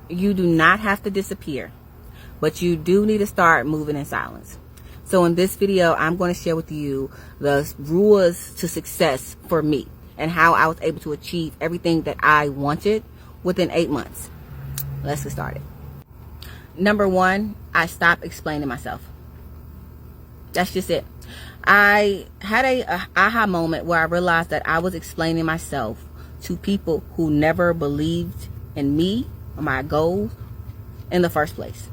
You do not have to disappear, but you do need to start moving in silence. So in this video, I'm going to share with you the rules to success for me and how I was able to achieve everything that I wanted within 8 months. Let's get started. Number one, I stopped explaining myself. That's just it. I had a aha moment where I realized that I was explaining myself to people who never believed in me or my goals in the first place.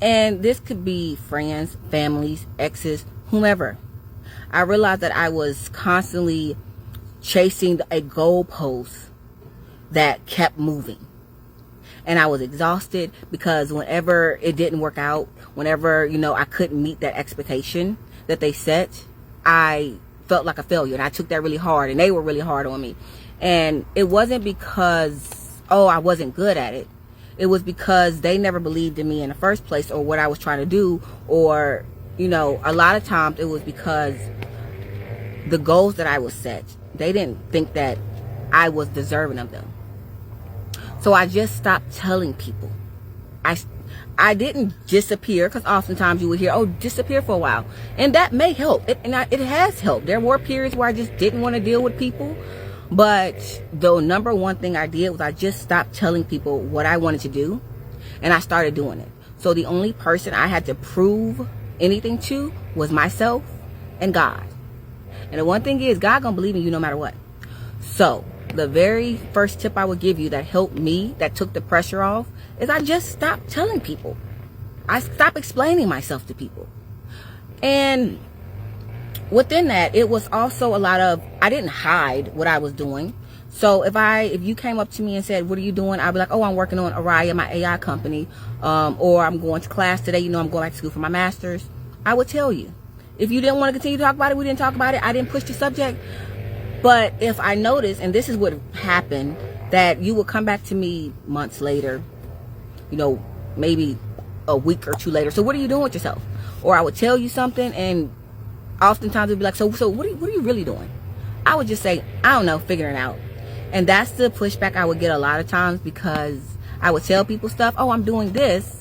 And this could be friends, families, exes, whomever. I realized that I was constantly chasing a goalpost that kept moving. And I was exhausted because whenever it didn't work out, whenever, I couldn't meet that expectation that they set, I felt like a failure. And I took that really hard, and they were really hard on me. And it wasn't because, I wasn't good at it. It was because they never believed in me in the first place, or what I was trying to do, or, a lot of times it was because the goals that I was set, they didn't think that I was deserving of them. So I just stopped telling people. I didn't disappear, because oftentimes you would hear, disappear for a while. And that may help. It has helped. There were periods where I just didn't want to deal with people. But the number one thing I did was I just stopped telling people what I wanted to do. And I started doing it. So the only person I had to prove anything to was myself and God. And the one thing is, God gonna believe in you no matter what. So the very first tip I would give you that helped me, that took the pressure off, is I just stopped telling people. I stopped explaining myself to people. And within that, it was also a lot of, I didn't hide what I was doing. So if you came up to me and said, what are you doing? I'd be like, I'm working on Araya, my AI company. Or I'm going to class today. I'm going back to school for my master's. I would tell you. If you didn't want to continue to talk about it, we didn't talk about it. I didn't push the subject. But if I noticed, and this is what happened, that you would come back to me months later, maybe a week or two later. So what are you doing with yourself? Or I would tell you something, and oftentimes it'd be like, so what are you really doing? I would just say, I don't know, figuring it out. And that's the pushback I would get a lot of times, because I would tell people stuff, I'm doing this.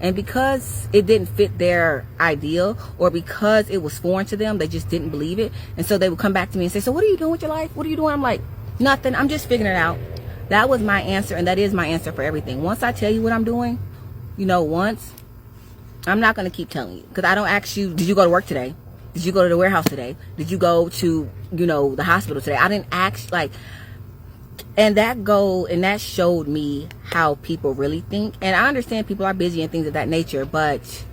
And because it didn't fit their ideal, or because it was foreign to them, they just didn't believe it. And so they would come back to me and say, so what are you doing with your life? What are you doing? I'm like, nothing. I'm just figuring it out. That was my answer. And that is my answer for everything. Once I tell you what I'm doing, once, I'm not going to keep telling you. Because I don't ask you, did you go to work today? Did you go to the warehouse today? Did you go to, the hospital today? I didn't ask, and that showed me how people really think. And I understand people are busy and things of that nature, but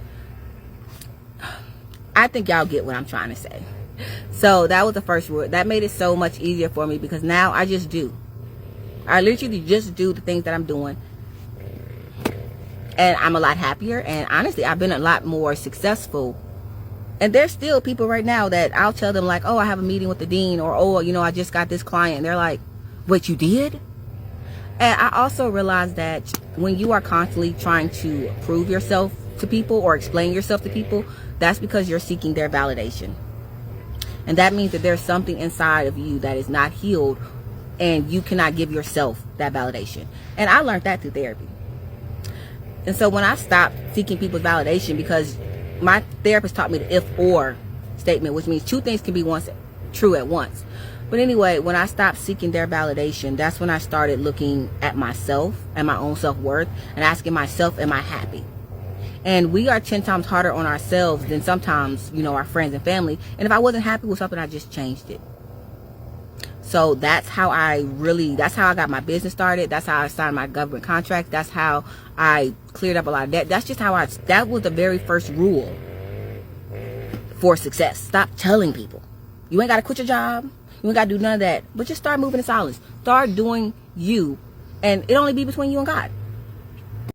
I think y'all get what I'm trying to say. So that was the first rule. That made it so much easier for me, because now I just do. I literally just do the things that I'm doing. And I'm a lot happier. And honestly, I've been a lot more successful. And there's still people right now that I'll tell them like, I have a meeting with the dean, or, I just got this client. And they're like, what, you did? And I also realized that when you are constantly trying to prove yourself to people or explain yourself to people, that's because you're seeking their validation. And that means that there's something inside of you that is not healed, and you cannot give yourself that validation. And I learned that through therapy. And so when I stopped seeking people's validation, because my therapist taught me the if-or statement, which means two things can be true at once. But anyway, when I stopped seeking their validation, that's when I started looking at myself and my own self-worth and asking myself, am I happy? And we are 10 times harder on ourselves than sometimes, our friends and family. And if I wasn't happy with something, I just changed it. So that's how I got my business started. That's how I signed my government contract. That's how I cleared up a lot of debt. That's just that was the very first rule for success. Stop telling people. You ain't got to quit your job. You ain't got to do none of that. But just start moving in silence. Start doing you. And it only be between you and God.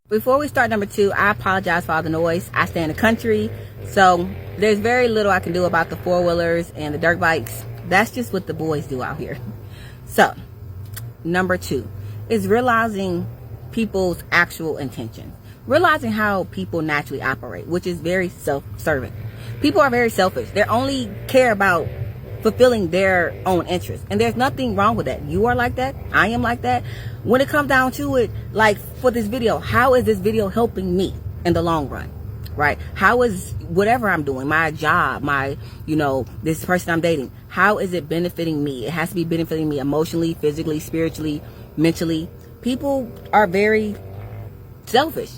Before we start number 2, I apologize for all the noise. I stay in the country. So there's very little I can do about the 4-wheelers and the dirt bikes. That's just what the boys do out here. So number 2 is realizing people's actual intentions. Realizing how people naturally operate, which is very self-serving. People are very selfish. They only care about fulfilling their own interests. And there's nothing wrong with that. You are like that. I am like that. When it comes down to it, like for this video, how is this video helping me in the long run? Right? How is whatever I'm doing, my job, my, this person I'm dating, how is it benefiting me? It has to be benefiting me emotionally, physically, spiritually, mentally. People are very selfish,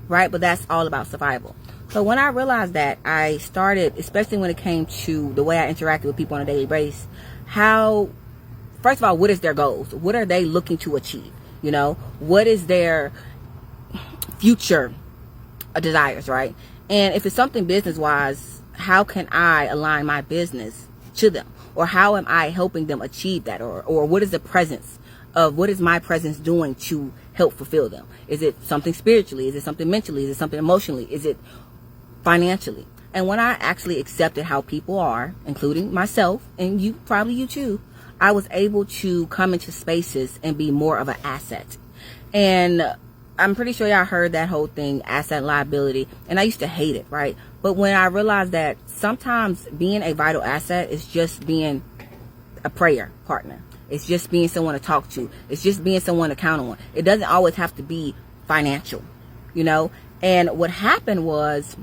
right? But that's all about survival. So when I realized that, I started, especially when it came to the way I interacted with people on a daily basis, first of all, what is their goals? What are they looking to achieve? What is their future desires, right? And if it's something business-wise, how can I align my business to them? Or how am I helping them achieve that? Or what is the presence of, what is my presence doing to help fulfill them? Is it something spiritually? Is it something mentally? Is it something emotionally? Is it financially? And when I actually accepted how people are, including myself, and you too, I was able to come into spaces and be more of an asset. And I'm pretty sure y'all heard that whole thing, asset liability, and I used to hate it, right? But when I realized that sometimes being a vital asset is just being a prayer partner. It's just being someone to talk to. It's just being someone to count on. It doesn't always have to be financial, And what happened was,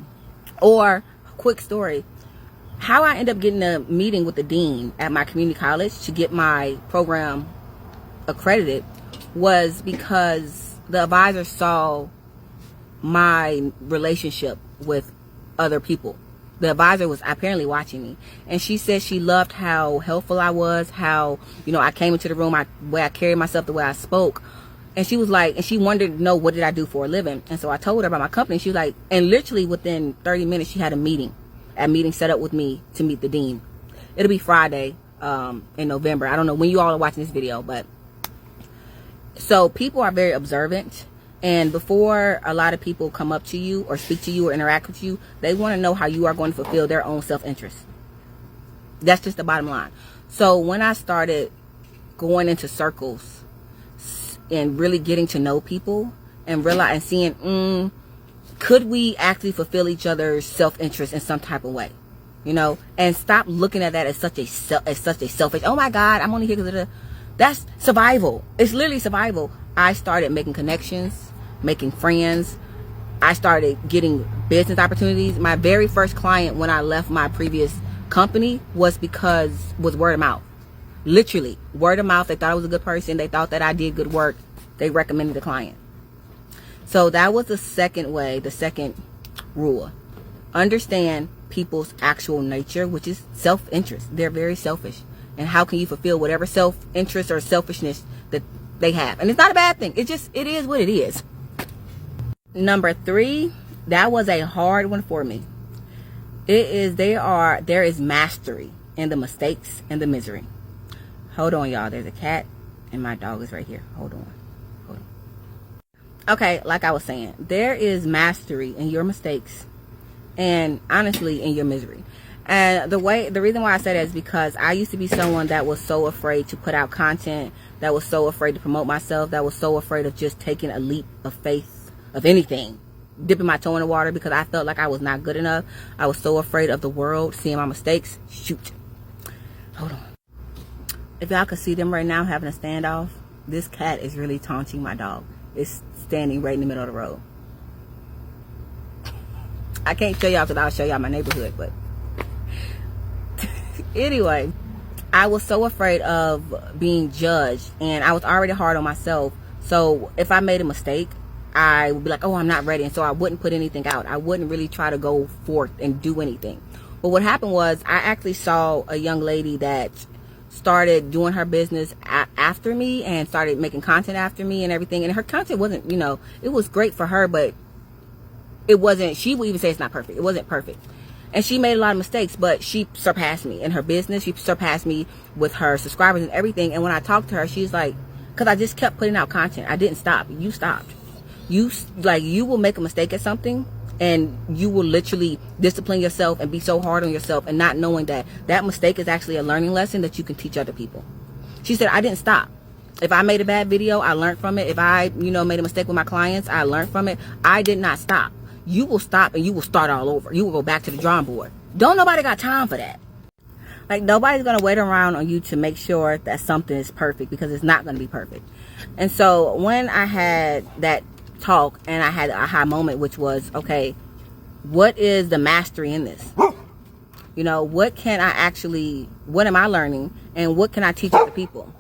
or quick story, how I ended up getting a meeting with the dean at my community college to get my program accredited was because the advisor saw my relationship with other people. The advisor was apparently watching me, and she said she loved how helpful I was, how, I came into the room, the way I carried myself, the way I spoke. And she was like, and she wanted to know, what did I do for a living? And so I told her about my company. She was like, and literally within 30 minutes, she had a meeting set up with me to meet the dean. It'll be Friday in November. I don't know when you all are watching this video, but so people are very observant, and before a lot of people come up to you or speak to you or interact with you, they want to know how you are going to fulfill their own self-interest. That's just the bottom line. So when I started going into circles and really getting to know people and seeing, could we actually fulfill each other's self-interest in some type of way? And stop looking at that as such a selfish, oh my God, I'm only here because of the... That's survival. It's literally survival. I started making connections, making friends. I started getting business opportunities. My very first client when I left my previous company was word of mouth. Literally, word of mouth. They thought I was a good person. They thought that I did good work. They recommended the client. So that was the second rule. Understand people's actual nature, which is self-interest. They're very selfish. And how can you fulfill whatever self-interest or selfishness that they have? And it's not a bad thing. It is what it is. Number 3, that was a hard one for me. There is mastery in the mistakes and the misery. Hold on, y'all. There's a cat and my dog is right here. Hold on. Okay, like I was saying, there is mastery in your mistakes and honestly in your misery. And the reason why I say that is because I used to be someone that was so afraid to put out content, that was so afraid to promote myself, that was so afraid of just taking a leap of faith of anything, dipping my toe in the water because I felt like I was not good enough. I was so afraid of the world seeing my mistakes. Shoot. Hold on. If y'all could see them right now having a standoff, this cat is really taunting my dog. It's standing right in the middle of the road. I can't show y'all because I'll show y'all my neighborhood, but anyway, I was so afraid of being judged, and I was already hard on myself. So if I made a mistake, I would be like, oh, I'm not ready. And so I wouldn't put anything out. I wouldn't really try to go forth and do anything. But what happened was I actually saw a young lady that started doing her business after me and started making content after me and everything. And her content wasn't, it was great for her, but it wasn't, she would even say it's not perfect. It wasn't perfect. And she made a lot of mistakes, but she surpassed me in her business. She surpassed me with her subscribers and everything. And when I talked to her, she's like, because I just kept putting out content. I didn't stop. You stopped. You will make a mistake at something and you will literally discipline yourself and be so hard on yourself and not knowing that that mistake is actually a learning lesson that you can teach other people. She said, I didn't stop. If I made a bad video, I learned from it. If I, made a mistake with my clients, I learned from it. I did not stop. You will stop and you will start all over. You will go back to the drawing board. Don't nobody got time for that. Like, nobody's going to wait around on you to make sure that something is perfect, because it's not going to be perfect. And so when I had that talk and I had an aha moment, which was, okay, what is the mastery in this? You know, what am I learning, and what can I teach other people?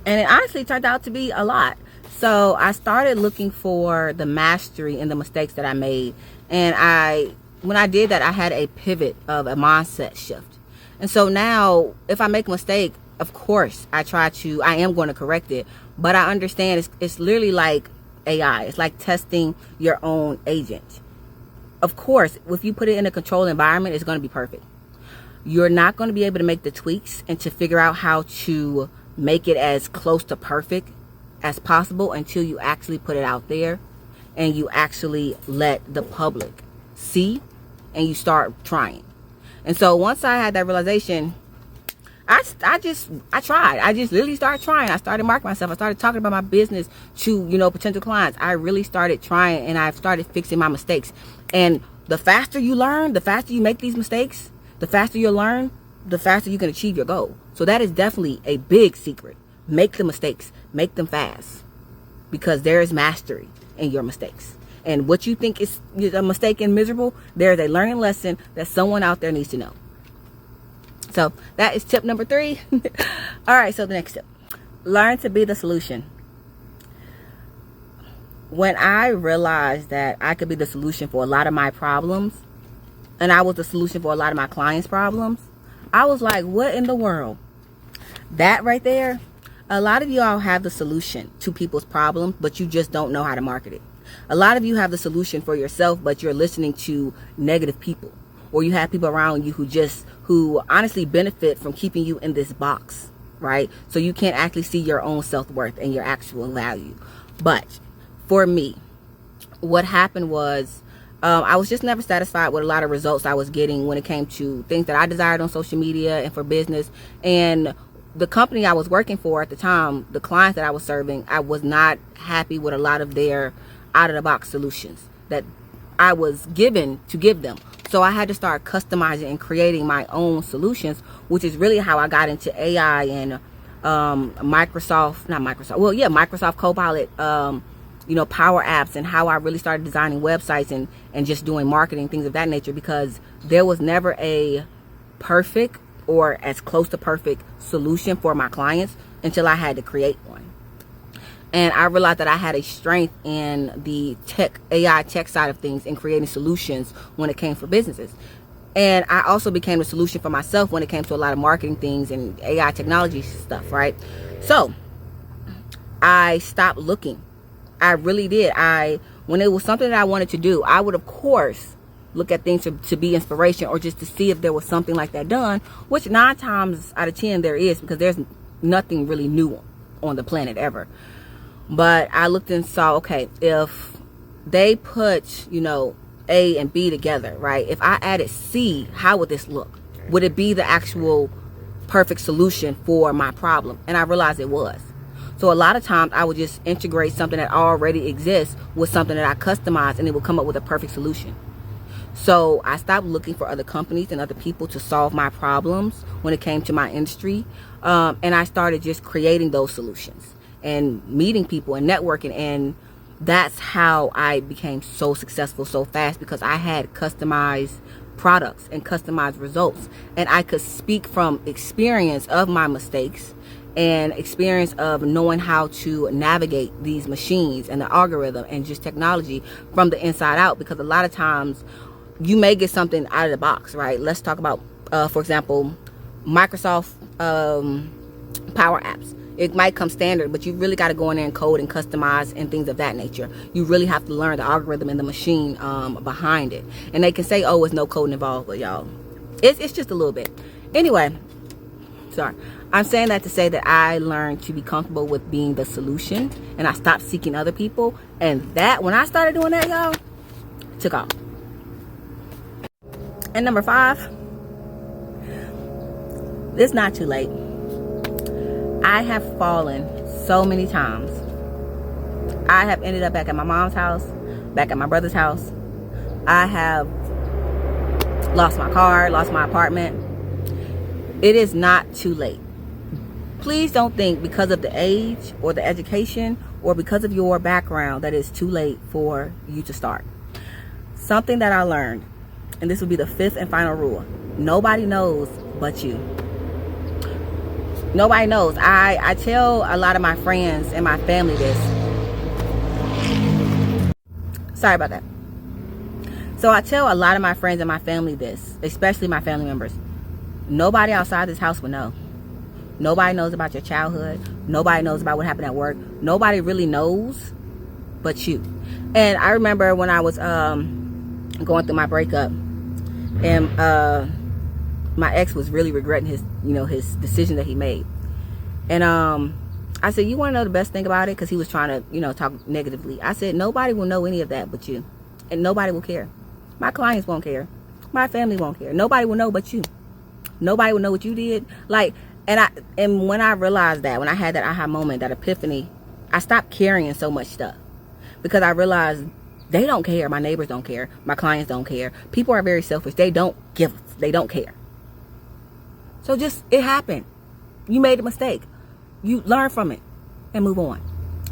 And it honestly turned out to be a lot. So I started looking for the mastery in the mistakes that I made. And when I did that, I had a pivot of a mindset shift. And so now if I make a mistake, of course, I am going to correct it. But I understand it's literally like AI. It's like testing your own agent. Of course, if you put it in a controlled environment, it's going to be perfect. You're not going to be able to make the tweaks and to figure out how to make it as close to perfect as possible until you actually put it out there and you actually let the public see and you start trying. And so once I had that realization, I tried. I just literally started trying. I started marketing myself. I started talking about my business to, potential clients. I really started trying, and I've started fixing my mistakes. And the faster you learn, the faster you make these mistakes, the faster you learn, the faster you can achieve your goal. So that is definitely a big secret. Make the mistakes. Make them fast. Because there is mastery in your mistakes. And what you think is a mistake and miserable, there is a learning lesson that someone out there needs to know. So that is tip number 3. All right, so the next tip. Learn to be the solution. When I realized that I could be the solution for a lot of my problems, and I was the solution for a lot of my clients' problems, I was like, what in the world? That right there, a lot of y'all have the solution to people's problems, but you just don't know how to market it. A lot of you have the solution for yourself, but you're listening to negative people. Or you have people around you who honestly benefit from keeping you in this box, right? So you can't actually see your own self-worth and your actual value. But for me, what happened was I was just never satisfied with a lot of results I was getting when it came to things that I desired on social media and for business. And the company I was working for at the time, the clients that I was serving, I was not happy with a lot of their out-of-the-box solutions that I was given to give them. So I had to start customizing and creating my own solutions, which is really how I got into AI and Microsoft Copilot, Power Apps, and how I really started designing websites and just doing marketing, things of that nature, because there was never a perfect or as close to perfect solution for my clients until I had to create one. And I realized that I had a strength in the AI tech side of things and creating solutions when it came for businesses. And I also became a solution for myself when it came to a lot of marketing things and AI technology stuff, right? So I stopped looking. I really did. When it was something that I wanted to do, I would, of course, look at things to be inspiration or just to see if there was something like that done, which 9 times out of 10 there is, because there's nothing really new on the planet ever. But I looked and saw, okay, if they put, A and B together, right? If I added C, how would this look? Would it be the actual perfect solution for my problem? And I realized it was. So a lot of times I would just integrate something that already exists with something that I customize, and it will come up with a perfect solution. So I stopped looking for other companies and other people to solve my problems when it came to my industry. And I started just creating those solutions and meeting people and networking. And that's how I became so successful so fast, because I had customized products and customized results. And I could speak from experience of my mistakes and experience of knowing how to navigate these machines and the algorithm and just technology from the inside out. Because a lot of times you may get something out of the box, right? Let's talk about, for example, Microsoft Power Apps. It might come standard, but you really got to go in there and code and customize and things of that nature. You really have to learn the algorithm and the machine behind it. And they can say, oh, it's no coding involved, but y'all, it's just a little bit. Anyway, sorry. I'm saying that to say that I learned to be comfortable with being the solution, and I stopped seeking other people. And that, when I started doing that, y'all, took off. And number 5, it's not too late. I have fallen so many times. I have ended up back at my mom's house, back at my brother's house. I have lost my car, lost my apartment. It is not too late. Please don't think because of the age or the education or because of your background that it's too late for you to start. Something that I learned, and this will be the 5th and final rule: nobody knows but you. Nobody knows. I tell a lot of my friends and my family this. Sorry about that. So I tell a lot of my friends and my family this, especially my family members. Nobody outside this house will know. Nobody knows about your childhood. Nobody knows about what happened at work. Nobody really knows but you. And I remember when I was going through my breakup, and my ex was really regretting his decision that he made. And I said, you want to know the best thing about it? Because he was trying to, talk negatively. I said, nobody will know any of that but you. And nobody will care. My clients won't care. My family won't care. Nobody will know but you. Nobody will know what you did. And when I realized that, when I had that aha moment, that epiphany, I stopped carrying so much stuff. Because I realized they don't care. My neighbors don't care. My clients don't care. People are very selfish. They don't care. So it happened. You made a mistake. You learn from it and move on.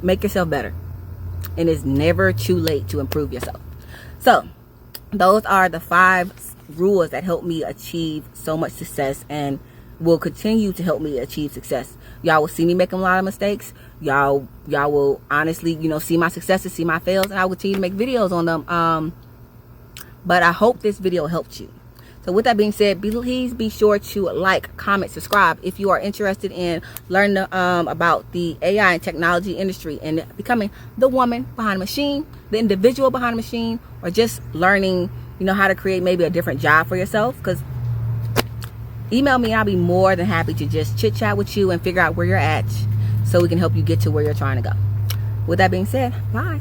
Make yourself better. And it's never too late to improve yourself. So those are the 5 rules that help me achieve so much success and will continue to help me achieve success. Y'all will see me making a lot of mistakes. Y'all will honestly, see my successes, see my fails, and I will continue to make videos on them. But I hope this video helped you. So with that being said, please be sure to like, comment, subscribe if you are interested in learning about the AI and technology industry and becoming the woman behind the machine, the individual behind the machine, or just learning, how to create maybe a different job for yourself. Because email me and I'll be more than happy to just chit chat with you and figure out where you're at so we can help you get to where you're trying to go. With that being said, bye.